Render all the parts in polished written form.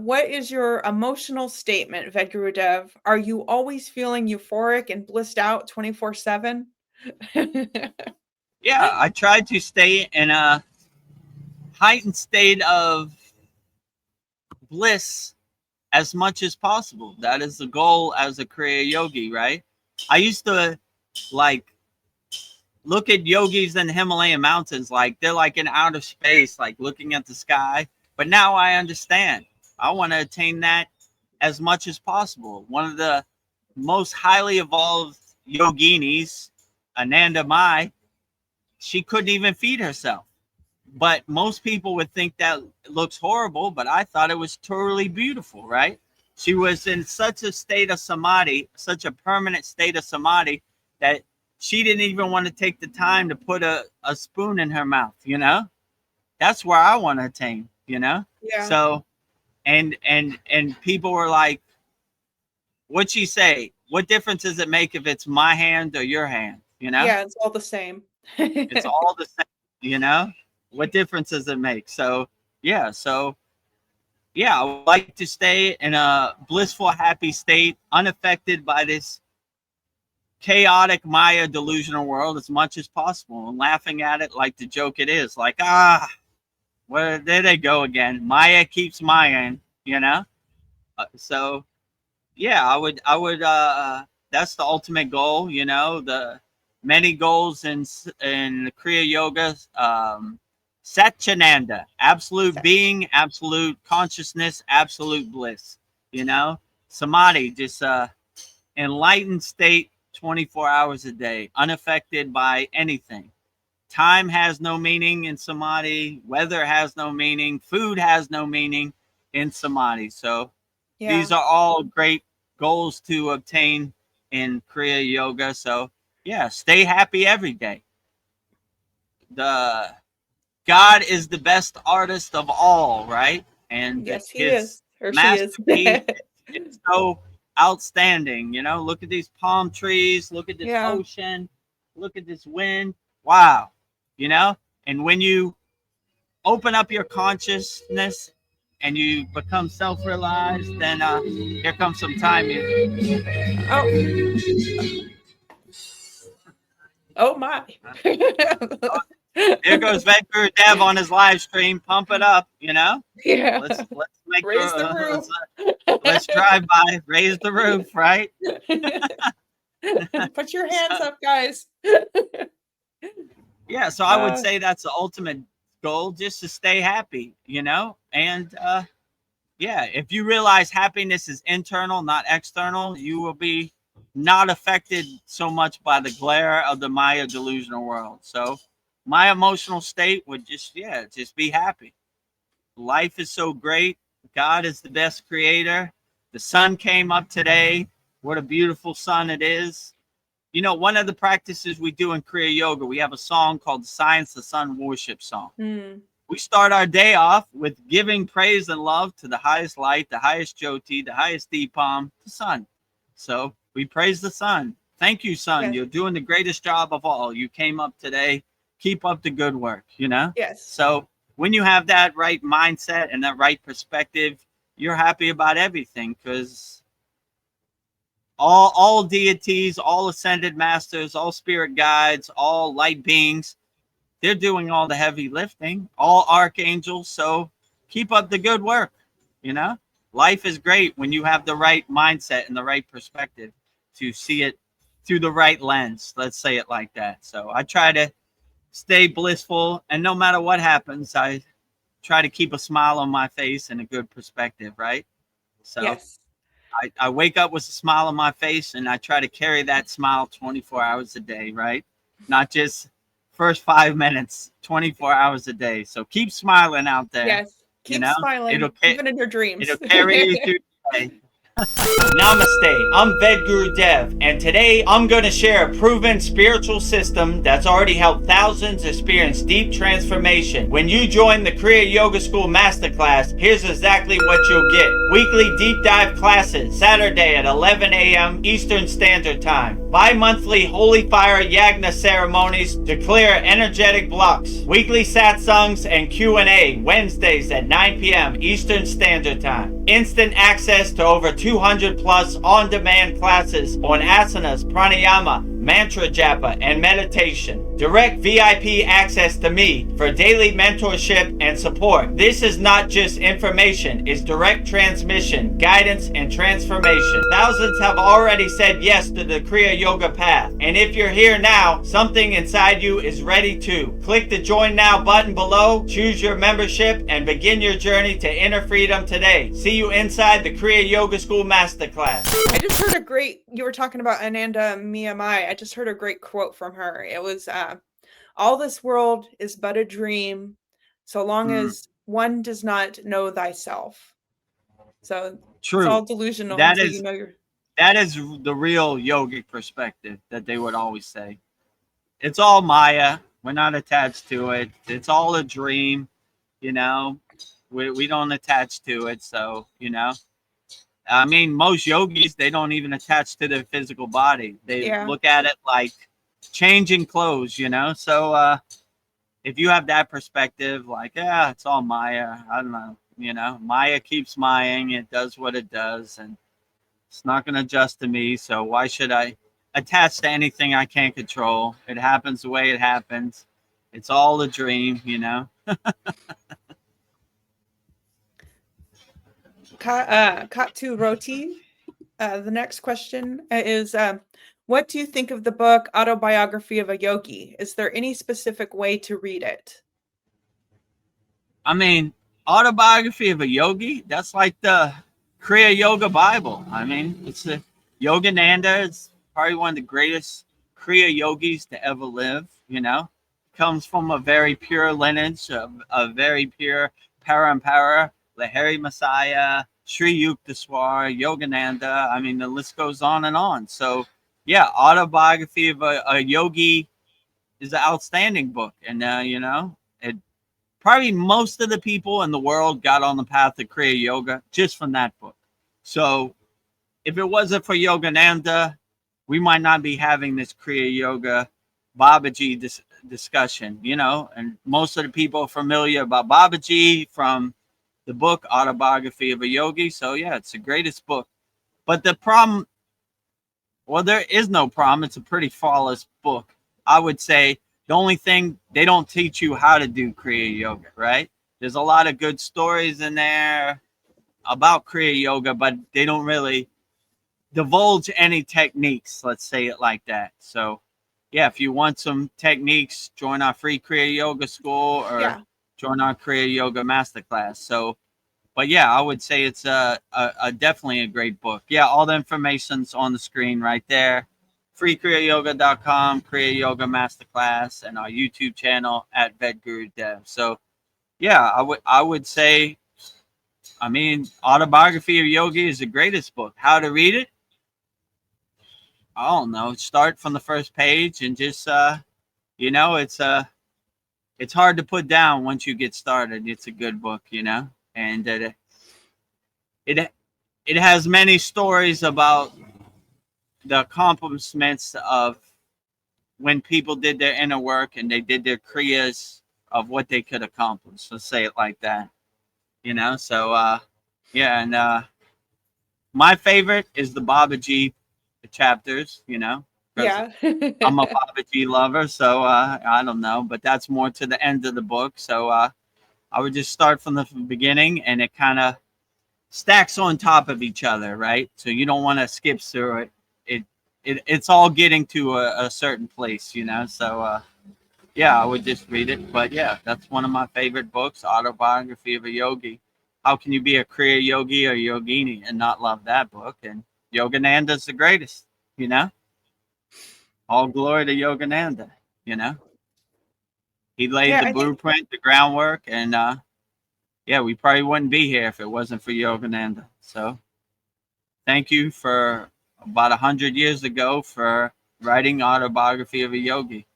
What is your emotional statement, Vedagurudev? Are you always feeling euphoric and blissed out 24/7? Yeah, I try to stay in a heightened state of bliss as much as possible. That is the goal as a Kriya yogi, right? I used to like look at yogis in the Himalayan mountains like they're like in outer space, like looking at the sky. But now I understand. I want to attain that as much as possible. One of the most highly evolved yoginis, Ananda Mai, she couldn't even feed herself. But most people would think that looks horrible, but I thought it was totally beautiful, right? She was in such a state of samadhi, such a permanent state of samadhi, that she didn't even want to take the time to put a spoon in her mouth, you know? That's where I want to attain, you know? Yeah. So, and people were like, what'd she say? What difference does it make if it's my hand or your hand, you know? Yeah, it's all the same. It's all the same, you know? What difference does it make? So yeah, I would like to stay in a blissful, happy state, unaffected by this chaotic Maya delusional world as much as possible, and laughing at it like the joke it is. Like, well, there they go again. Maya keeps Mayaing, you know? So yeah, I would that's the ultimate goal, you know, the many goals in Kriya Yoga. Satchananda, absolute being, absolute consciousness, absolute bliss, you know? Samadhi, just enlightened state 24 hours a day, unaffected by anything. Time has no meaning in samadhi. Weather has no meaning. Food has no meaning in samadhi. So these are all great goals to obtain in Kriya Yoga. So yeah, stay happy every day. God is the best artist of all, right? And yes, he is. Or she is. It's so outstanding, you know? Look at these palm trees. Look at this ocean. Look at this wind. Wow. You know? And when you open up your consciousness and you become self-realized, then here comes some time music. Oh my. There goes Vedagurudev on his live stream. Pump it up, you know? Yeah. Let's make raise the roof. Let's drive by, raise the roof, right? Put your hands up, guys. Yeah, so I would say that's the ultimate goal, just to stay happy, you know? And yeah, if you realize happiness is internal, not external, you will be not affected so much by the glare of the Maya delusional world. So my emotional state would just be happy. Life is so great. God is the best creator. The sun came up today. What a beautiful sun it is. You know, one of the practices we do in Kriya Yoga, we have a song called the Science the Sun Worship Song. We start our day off with giving praise and love to the highest light, the highest Jyoti, the highest Deepam, the sun. So we praise the sun. Thank you, sun. Yes. You're doing the greatest job of all. You came up today. Keep up the good work, you know? Yes. So when you have that right mindset and that right perspective, you're happy about everything, because all deities, all ascended masters, all spirit guides, all light beings, they're doing all the heavy lifting, all archangels. So keep up the good work, you know? Life is great when you have the right mindset and the right perspective to see it through the right lens. Let's say it like that. So I try to stay blissful, and no matter what happens, I try to keep a smile on my face and a good perspective, right? So yes. I wake up with a smile on my face, and I try to carry that smile 24 hours a day, right? Not just first 5 minutes, 24 hours a day. So keep smiling out there. Yes, keep smiling, even in your dreams. It'll carry you through the day. Namaste, I'm Vedagurudev, and today I'm going to share a proven spiritual system that's already helped thousands experience deep transformation. When you join the Kriya Yoga School Masterclass, here's exactly what you'll get. Weekly deep dive classes, Saturday at 11 a.m. Eastern Standard Time. Bi-monthly Holy Fire Yagna ceremonies to clear energetic blocks. Weekly satsangs and Q&A Wednesdays at 9 p.m. Eastern Standard Time. Instant access to over 200 plus on-demand classes on asanas, pranayama, mantra japa, and meditation. Direct VIP access to me for daily mentorship and support. This is not just information, it's direct transmission, guidance, and transformation. Thousands have already said yes to the Kriya Yoga path. And if you're here now, something inside you is ready to. Click the Join Now button below, choose your membership, and begin your journey to inner freedom today. See you inside the Kriya Yoga School Masterclass. I just heard a great, you were talking about Ananda Miyamai. I just heard a great quote from her. It was, all this world is but a dream, so long as one does not know thyself. So it's all True. delusional That until is you know your. that is the real yogic perspective that they would always say. It's all Maya. We're not attached to it. It's all a dream, you know. We don't attach to it, so I mean, most yogis, they don't even attach to their physical body. They Yeah. look at it like changing clothes, So if you have that perspective, like, yeah, it's all Maya. I don't know, Maya keeps Mayaing. It does what it does, and it's not going to adjust to me. So why should I attach to anything I can't control? It happens the way it happens. It's all a dream. Katu Roti. The next question is, what do you think of the book Autobiography of a Yogi? Is there any specific way to read it? I mean, Autobiography of a Yogi, that's like the Kriya Yoga Bible. I mean, it's a Yogananda is probably one of the greatest Kriya yogis to ever live, Comes from a very pure lineage, a very pure parampara, Lahiri Messiah, Sri Yukteswar, Yogananda. I mean, the list goes on and on. So, yeah, Autobiography of a Yogi is an outstanding book. And, it probably most of the people in the world got on the path of Kriya Yoga just from that book. So if it wasn't for Yogananda, we might not be having this Kriya Yoga Babaji discussion, and most of the people are familiar about Babaji from the book Autobiography of a Yogi. So yeah, it's the greatest book. But the problem, well, there is no problem. It's a pretty flawless book. I would say the only thing, they don't teach you how to do Kriya Yoga, right? There's a lot of good stories in there about Kriya Yoga, but they don't really divulge any techniques, let's say it like that. So, yeah, if you want some techniques, join our free Kriya Yoga school or join our Kriya Yoga Masterclass. So, but yeah, I would say it's a definitely a great book. Yeah, all the information's on the screen right there. freekriyayoga.com, Kriya Yoga Masterclass, and our YouTube channel at Vedagurudev. So, yeah, I would say, I mean, Autobiography of Yogi is the greatest book. How to read it? I don't know. Start from the first page and just, it's hard to put down once you get started. It's a good book, and it has many stories about the accomplishments of when people did their inner work and they did their kriyas of what they could accomplish. Let's say it like that, So, yeah, and my favorite is the Babaji chapters, Yeah. I'm a Babaji lover, so I don't know, but that's more to the end of the book. So I would just start from the beginning, and it kind of stacks on top of each other, right? So you don't want to skip through it. It's all getting to a certain place, So yeah, I would just read it. But yeah, that's one of my favorite books, Autobiography of a Yogi. How can you be a Kriya yogi or yogini and not love that book? And Yogananda's the greatest, All glory to Yogananda, He laid Yeah, the I think blueprint, the groundwork, and yeah, we probably wouldn't be here if it wasn't for Yogananda. So thank you for about 100 years ago for writing Autobiography of a Yogi,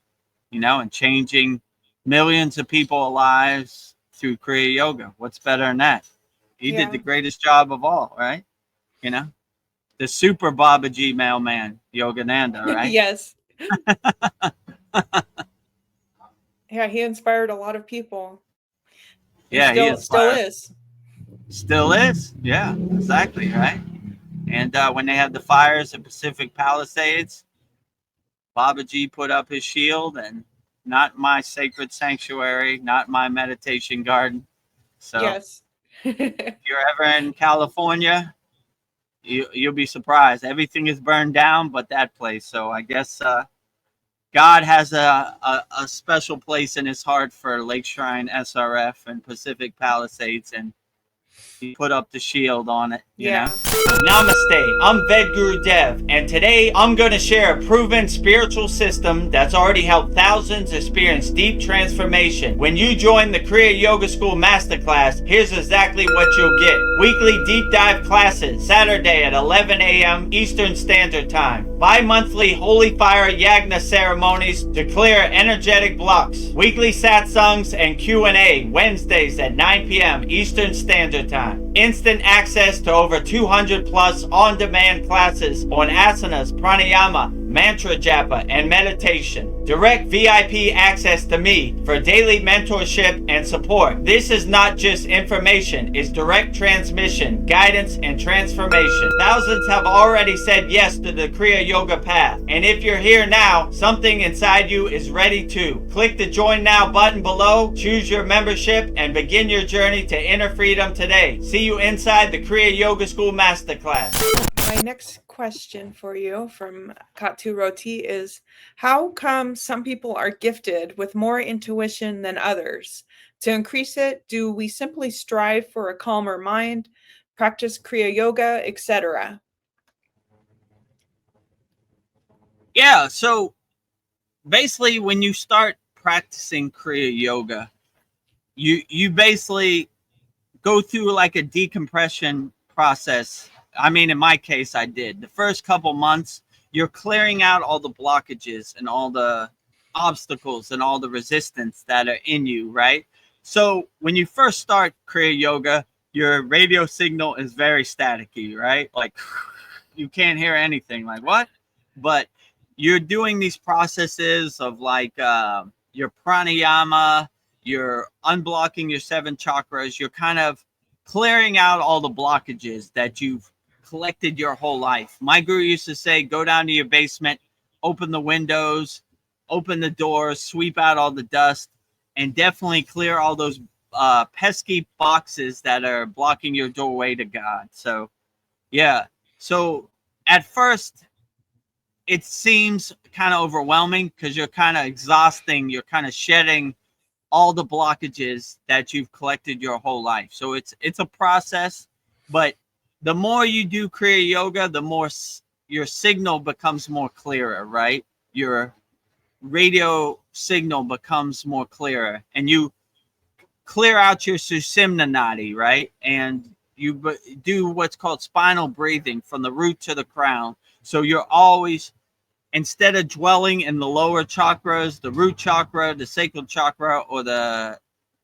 and changing millions of people's lives through Kriya Yoga. What's better than that? He did the greatest job of all, right? the super Babaji mailman, Yogananda, right? Yes. Yeah, he inspired a lot of people and Yeah, he still inspired. is. Still is. Yeah, exactly, right? And when they had the fires at Pacific Palisades, Babaji put up his shield and not my sacred sanctuary, not my meditation garden. So Yes. if you're ever in California, you'll be surprised. Everything is burned down but that place. So I guess God has a special place in his heart for Lake Shrine SRF and Pacific Palisades, and he put up the shield on it, you know? Yeah. Namaste. I'm Vedagurudev, and today I'm going to share a proven spiritual system that's already helped thousands experience deep transformation. When you join the Kriya Yoga School Masterclass, here's exactly what you'll get. Weekly deep dive classes, Saturday at 11 a.m. Eastern Standard Time. Bi-monthly Holy Fire Yagna ceremonies to clear energetic blocks. Weekly satsangs and Q&A, Wednesdays at 9 p.m. Eastern Standard Time. Instant access to over 200 plus on-demand classes on asanas, pranayama, mantra japa, and meditation. Direct VIP access to me for daily mentorship and support. This is not just information, it's direct transmission, guidance, and transformation. Thousands have already said yes to the Kriya Yoga path. And if you're here now, something inside you is ready to. Click the Join Now button below, choose your membership, and begin your journey to inner freedom today. See you inside the Kriya Yoga School Masterclass. My next question for you from Katu Roti is, how come some people are gifted with more intuition than others? To increase it, do we simply strive for a calmer mind, practice Kriya Yoga, etc.? Yeah, so basically when you start practicing Kriya Yoga, you basically go through like a decompression process. I mean, in my case, I did. The first couple months, you're clearing out all the blockages and all the obstacles and all the resistance that are in you, right? So when you first start Kriya Yoga, your radio signal is very staticky, right? Like you can't hear anything. Like what? But you're doing these processes of like your pranayama, you're unblocking your 7 chakras, you're kind of clearing out all the blockages that you've collected your whole life. My guru used to say, go down to your basement, open the windows, open the doors, sweep out all the dust, and definitely clear all those pesky boxes that are blocking your doorway to God. So, yeah. So at first, it seems kind of overwhelming because you're kind of exhausting, you're kind of shedding all the blockages that you've collected your whole life. So it's a process, but the more you do Kriya Yoga, the more your signal becomes more clearer, right? Your radio signal becomes more clearer, and you clear out your Sushumna nadi, right? And you do what's called spinal breathing from the root to the crown. So you're always, instead of dwelling in the lower chakras, the root chakra, the sacral chakra, or the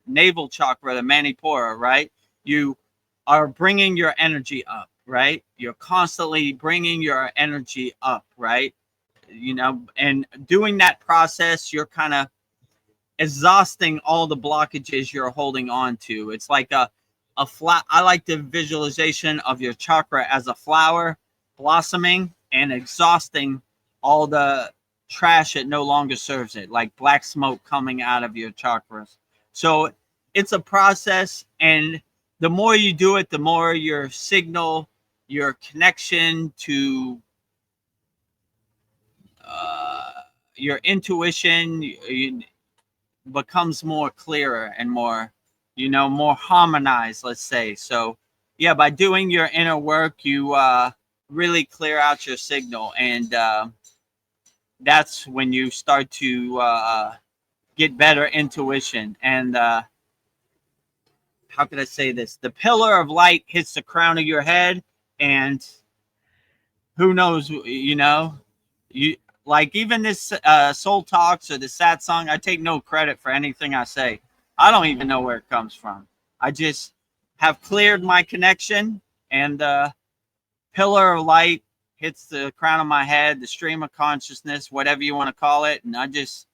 navel chakra, the manipura, right? You are bringing your energy up, right? You're constantly bringing your energy up, right? You know, and doing that process, you're kind of exhausting all the blockages you're holding on to. It's like a flat. I like the visualization of your chakra as a flower blossoming and exhausting all the trash that no longer serves it, like black smoke coming out of your chakras. So it's a process, and the more you do it, the more your signal, your connection to uh, your intuition becomes more clearer and more, more harmonized, let's say. So yeah, by doing your inner work, you really clear out your signal, and that's when you start to get better intuition. And how could I say this? The pillar of light hits the crown of your head, and who knows, you like even this soul talks or the sad song, I take no credit for anything I say. I don't even know where it comes from. I just have cleared my connection, and pillar of light hits the crown of my head, the stream of consciousness, whatever you want to call it, and I just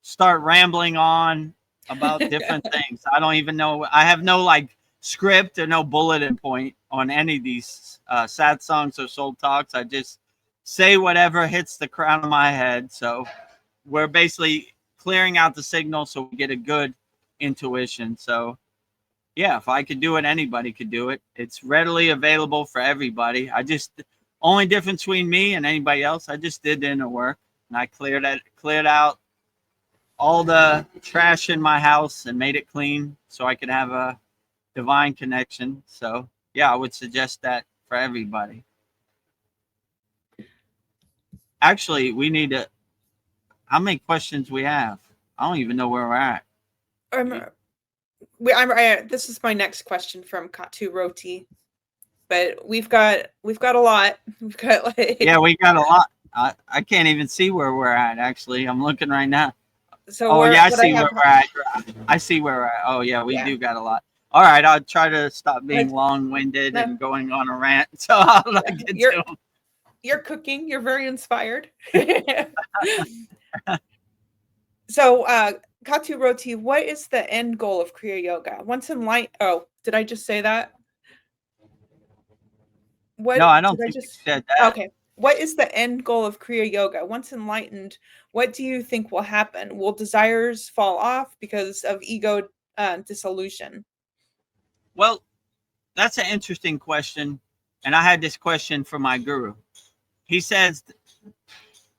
start rambling on about different things. I don't even know. I have no like script or no bulletin point on any of these sad songs or soul talks. I just say whatever hits the crown of my head. So we're basically clearing out the signal so we get a good intuition. So yeah, if I could do it, anybody could do it. It's readily available for everybody. I just only difference between me and anybody else, I just did the inner work and I cleared out all the trash in my house and made it clean so I could have a divine connection. So yeah, I would suggest that for everybody. Actually, we need to. How many questions we have? I don't even know where we're at. This is my next question from Katu Roti, but we've got a lot. We've got like yeah, we got a lot. I can't even see where we're at. Actually, I'm looking right now. So yeah, I see where we're at. I see where we're at. Oh yeah, we do got a lot. All right, I'll try to stop being long-winded and going on a rant. So I'll get to them. You're cooking. You're very inspired. So, Katu Roti, what is the end goal of Kriya Yoga? Once enlightened. Oh, did I just say that? What? No, I don't think you said that. Okay. What is the end goal of Kriya Yoga? Once enlightened, what do you think will happen? Will desires fall off because of ego dissolution? Well, that's an interesting question. And I had this question for my guru. He says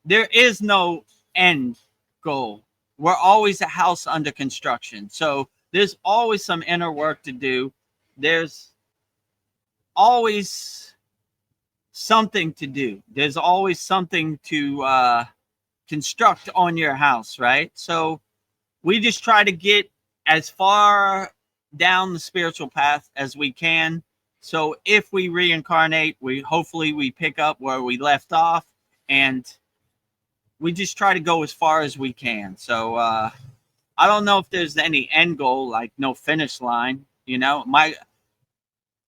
there is no end goal. We're always a house under construction. So there's always some inner work to do. There's always something to do. There's always something to construct on your house, right? So we just try to get as far down the spiritual path as we can. So if we reincarnate, hopefully we pick up where we left off, and we just try to go as far as we can. So I don't know if there's any end goal, like no finish line. You know, I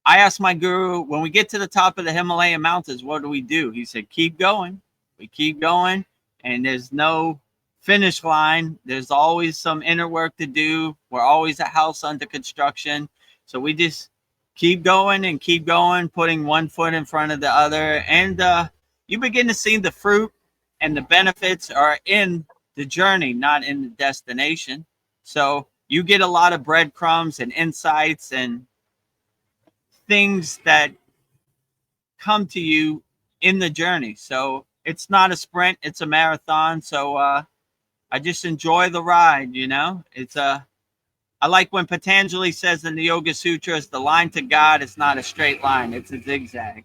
asked my guru, when we get to the top of the Himalayan mountains, what do we do? He said, keep going. We keep going, and there's no finish line. There's always some inner work to do. We're always a house under construction. So we just keep going and keep going, putting one foot in front of the other. And you begin to see the fruit and the benefits are in the journey, not in the destination. So you get a lot of breadcrumbs and insights and things that come to you in the journey. So it's not a sprint, it's a marathon. So I just enjoy the ride, you know. I like when Patanjali says in the Yoga Sutras, the line to God is not a straight line, it's a zigzag.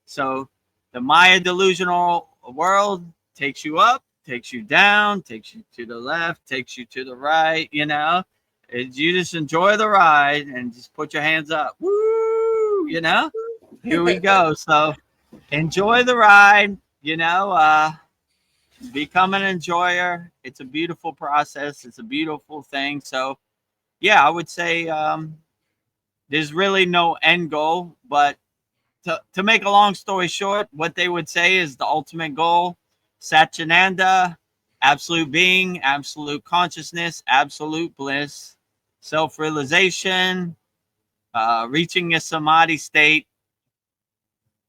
So the Maya delusional world takes you up, takes you down, takes you to the left, takes you to the right, you know. You just enjoy the ride and just put your hands up. Woo! You know, here we go. So enjoy the ride, you know, become an enjoyer. It's a beautiful process. It's a beautiful thing. So yeah, I would say there's really no end goal, but to make a long story short, what they would say is the ultimate goal, Satchitananda, absolute being, absolute consciousness, absolute bliss, self-realization, reaching a samadhi state,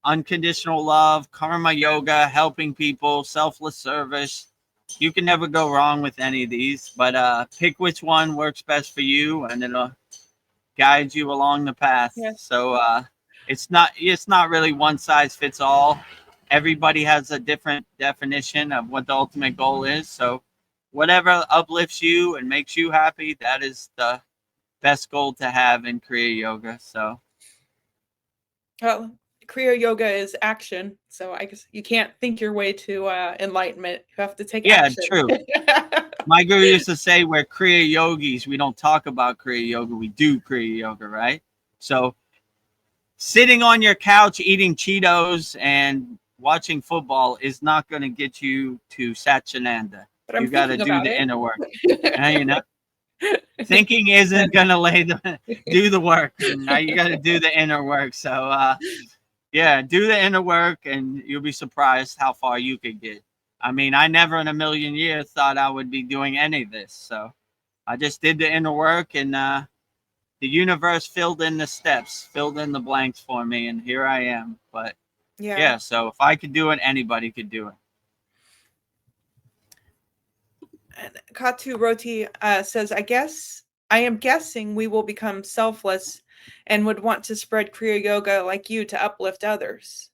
unconditional love, karma yoga, helping people, selfless service. You can never go wrong with any of these, but pick which one works best for you, and it'll guide you along the path. Yeah. So it's not really one size fits all. Everybody has a different definition of what the ultimate goal is. So whatever uplifts you and makes you happy, that is the best goal to have in Kriya Yoga. So well, Kriya Yoga is action, so I guess you can't think your way to enlightenment. You have to take action. Yeah, true. My guru used to say, we're Kriya Yogis. We don't talk about Kriya Yoga. We do Kriya Yoga, right? So sitting on your couch eating Cheetos and watching football is not going to get you to Satchitananda. You got to do the inner work. You know, thinking isn't going to do the work. You got to do the inner work. So Yeah, do the inner work and you'll be surprised how far you could get. I mean, I never in a million years thought I would be doing any of this. So I just did the inner work, and the universe filled in the steps, filled in the blanks for me, and here I am. But Yeah. yeah, so if I could do it, anybody could do it. And Katu Roti says, I am guessing we will become selfless and would want to spread Kriya Yoga like you to uplift others.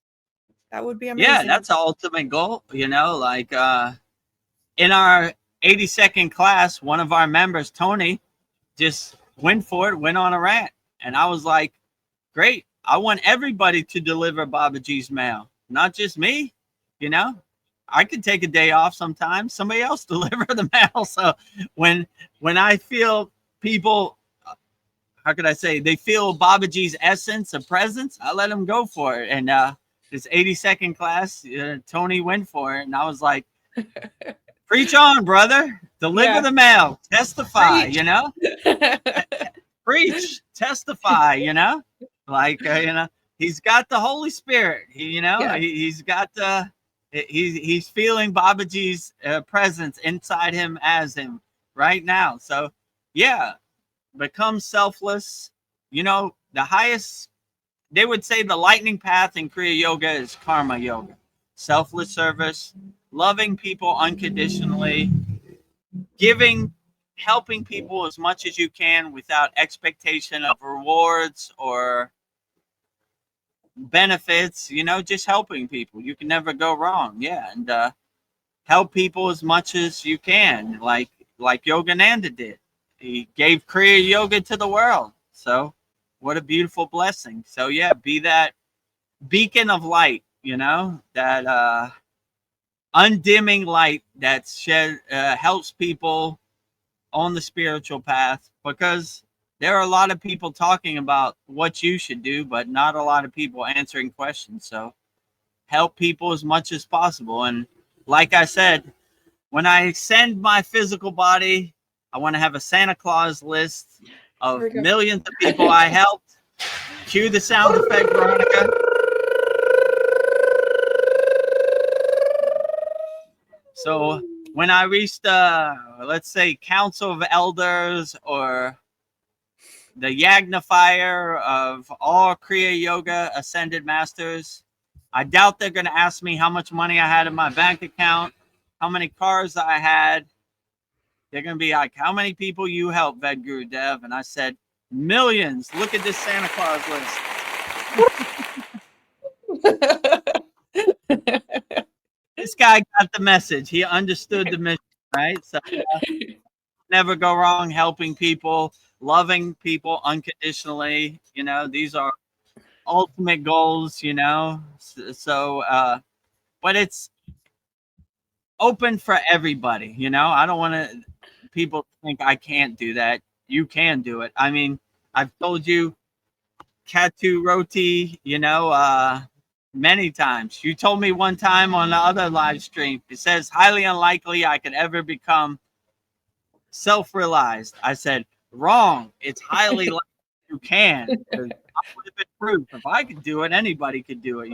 That would be Yeah, amazing. that's the ultimate goal. Like in our 82nd class, one of our members, Tony, just went for it, went on a rant. And I was like, great. I want everybody to deliver Babaji's mail, not just me. You know, I could take a day off sometimes. Somebody else deliver the mail. So when I feel people, how could I say, they feel Babaji's essence of presence, I let them go for it. And this 82nd class, Tony went for it, and I was like, preach on, brother. Deliver Yeah. the mail. Testify. Preach. Preach, testify, like, he's got the Holy Spirit. Yeah. He's got he's feeling Babaji's presence inside him as him right now. So yeah, become selfless. The highest, they would say the lightning path in Kriya Yoga is karma yoga, selfless service, loving people unconditionally, helping people as much as you can without expectation of rewards or benefits, just helping people. You can never go wrong. Yeah. And help people as much as you can, like Yogananda did. He gave Kriya Yoga to the world. So what a beautiful blessing. So yeah, be that beacon of light, that undimming light that helps people on the spiritual path, because there are a lot of people talking about what you should do, but not a lot of people answering questions. So help people as much as possible. And like I said, when I send my physical body, I want to have a Santa Claus list of millions of people I helped. Cue the sound effect, Veronica. So when I reach the, let's say, Council of Elders or the Yagnifier of all Kriya Yoga Ascended Masters, I doubt they're going to ask me how much money I had in my bank account, how many cars I had. They're going to be like, how many people you helped, Vedagurudev? And I said, millions. Look at this Santa Claus list. This guy got the message. He understood the mission, right? So never go wrong helping people, loving people unconditionally. These are ultimate goals, so but it's open for everybody. I don't want people to think I can't do that. You can do it. I mean, I've told you, Katu Roti, many times. You told me one time on the other live stream, it says highly unlikely I could ever become self-realized. I said, wrong. It's highly likely you can. I would have been proof. If I could do it, anybody could do it.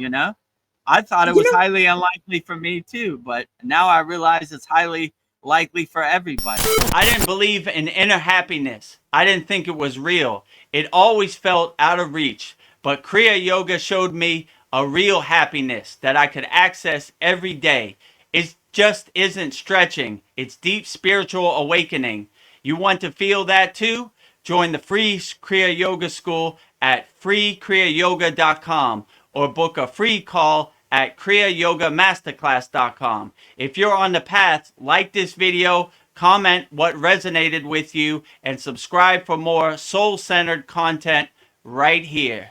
I thought it was highly unlikely for me too, but now I realize it's highly likely for everybody. I didn't believe in inner happiness. I didn't think it was real. It always felt out of reach. But Kriya Yoga showed me a real happiness that I could access every day. It just isn't stretching. It's deep spiritual awakening. You want to feel that too? Join the free Kriya Yoga School at freekriyayogamasterclass.com or book a free call at kriyayogamasterclass.com. If you're on the path, like this video, comment what resonated with you, and subscribe for more soul-centered content right here.